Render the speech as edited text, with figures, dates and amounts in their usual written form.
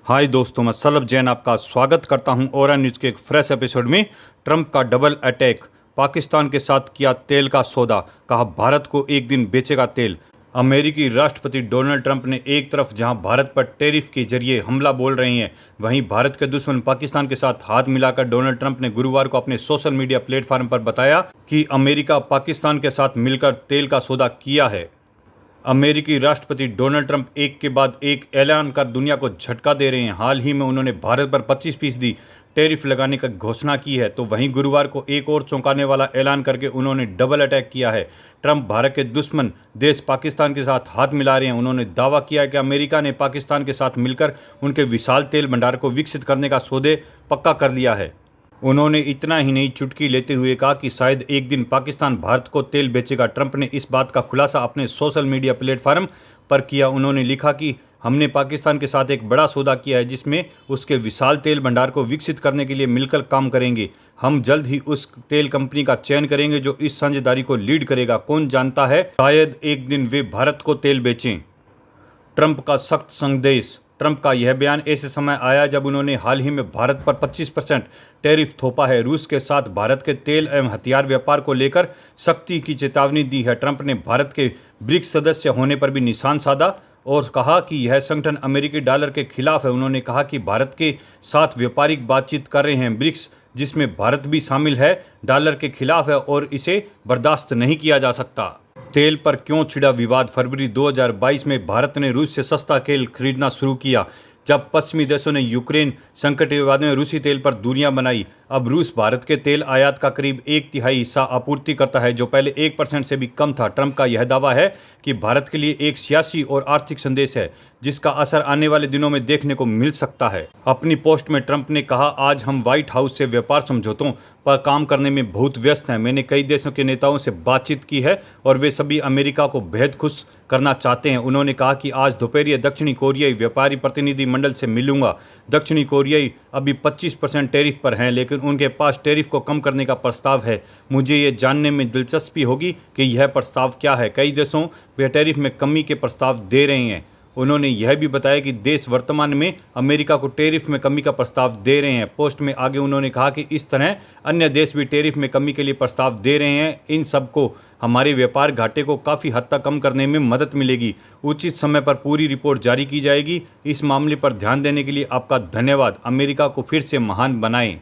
हाय दोस्तों, मैं सलभ जैन आपका स्वागत करता हूं और न्यूज़ के एक फ्रेश एपिसोड में। ट्रंप का डबल अटैक, पाकिस्तान के साथ किया तेल का सौदा, कहा भारत को एक दिन बेचेगा तेल। अमेरिकी राष्ट्रपति डोनाल्ड ट्रंप ने एक तरफ जहां भारत पर टैरिफ के जरिए हमला बोल रहे हैं, वहीं भारत के दुश्मन पाकिस्तान के साथ हाथ मिलाकर डोनाल्ड ट्रंप ने गुरुवार को अपने सोशल मीडिया प्लेटफॉर्म पर बताया कि अमेरिका पाकिस्तान के साथ मिलकर तेल का सौदा किया है। अमेरिकी राष्ट्रपति डोनाल्ड ट्रंप एक के बाद एक ऐलान कर दुनिया को झटका दे रहे हैं। हाल ही में उन्होंने भारत पर 25% टैरिफ लगाने की घोषणा की है, तो वहीं गुरुवार को एक और चौंकाने वाला ऐलान करके उन्होंने डबल अटैक किया है। ट्रंप भारत के दुश्मन देश पाकिस्तान के साथ हाथ मिला रहे हैं। उन्होंने दावा किया है कि अमेरिका ने पाकिस्तान के साथ मिलकर उनके विशाल तेल भंडार को विकसित करने का सौदे पक्का कर लिया है। उन्होंने इतना ही नहीं चुटकी लेते हुए कहा कि शायद एक दिन पाकिस्तान भारत को तेल बेचेगा। ट्रंप ने इस बात का खुलासा अपने सोशल मीडिया प्लेटफॉर्म पर किया। उन्होंने लिखा कि हमने पाकिस्तान के साथ एक बड़ा सौदा किया है, जिसमें उसके विशाल तेल भंडार को विकसित करने के लिए मिलकर काम करेंगे। हम जल्द ही उस तेल कंपनी का चयन करेंगे जो इस साझेदारी को लीड करेगा। कौन जानता है, शायद एक दिन वे भारत को तेल बेचें। ट्रंप का सख्त संदेश। ट्रंप का यह बयान ऐसे समय आया जब उन्होंने हाल ही में भारत पर 25% टैरिफ थोपा है। रूस के साथ भारत के तेल एवं हथियार व्यापार को लेकर सख्ती की चेतावनी दी है। ट्रंप ने भारत के ब्रिक्स सदस्य होने पर भी निशान साधा और कहा कि यह संगठन अमेरिकी डॉलर के खिलाफ है। उन्होंने कहा कि भारत के साथ व्यापारिक बातचीत कर रहे हैं। ब्रिक्स, जिसमें भारत भी शामिल है, डॉलर के खिलाफ है और इसे बर्दाश्त नहीं किया जा सकता। तेल पर क्यों छिड़ा विवाद। फरवरी 2022 में भारत ने रूस से सस्ता तेल खरीदना शुरू किया, जब पश्चिमी देशों ने यूक्रेन संकट के विवाद में रूसी तेल पर दूरियां बनाई। अब रूस भारत के तेल आयात का करीब 1/3 हिस्सा आपूर्ति करता है, जो पहले 1% से भी कम था। ट्रंप का यह दावा है कि भारत के लिए एक सियासी और आर्थिक संदेश है, जिसका असर आने वाले दिनों में देखने को मिल सकता है। अपनी पोस्ट में ट्रंप ने कहा, आज हम व्हाइट हाउस से व्यापार समझौतों पर काम करने में बहुत व्यस्त हैं। मैंने कई देशों के नेताओं से बातचीत की है और वे सभी अमेरिका को बेहद खुश करना चाहते हैं। उन्होंने कहा कि आज दोपहर दक्षिणी कोरियाई व्यापारी प्रतिनिधि मंडल से मिलूंगा। दक्षिणी कोरियाई अभी 25% टैरिफ पर हैं, लेकिन उनके पास टैरिफ को कम करने का प्रस्ताव है। मुझे ये जानने में दिलचस्पी होगी कि यह प्रस्ताव क्या है। कई देशों वे टैरिफ में कमी के प्रस्ताव दे रहे हैं। उन्होंने यह भी बताया कि देश वर्तमान में अमेरिका को टैरिफ में कमी का प्रस्ताव दे रहे हैं। पोस्ट में आगे उन्होंने कहा कि इस तरह अन्य देश भी टैरिफ में कमी के लिए प्रस्ताव दे रहे हैं। इन सबको हमारे व्यापार घाटे को काफ़ी हद तक कम करने में मदद मिलेगी। उचित समय पर पूरी रिपोर्ट जारी की जाएगी। इस मामले पर ध्यान देने के लिए आपका धन्यवाद। अमेरिका को फिर से महान बनाएं।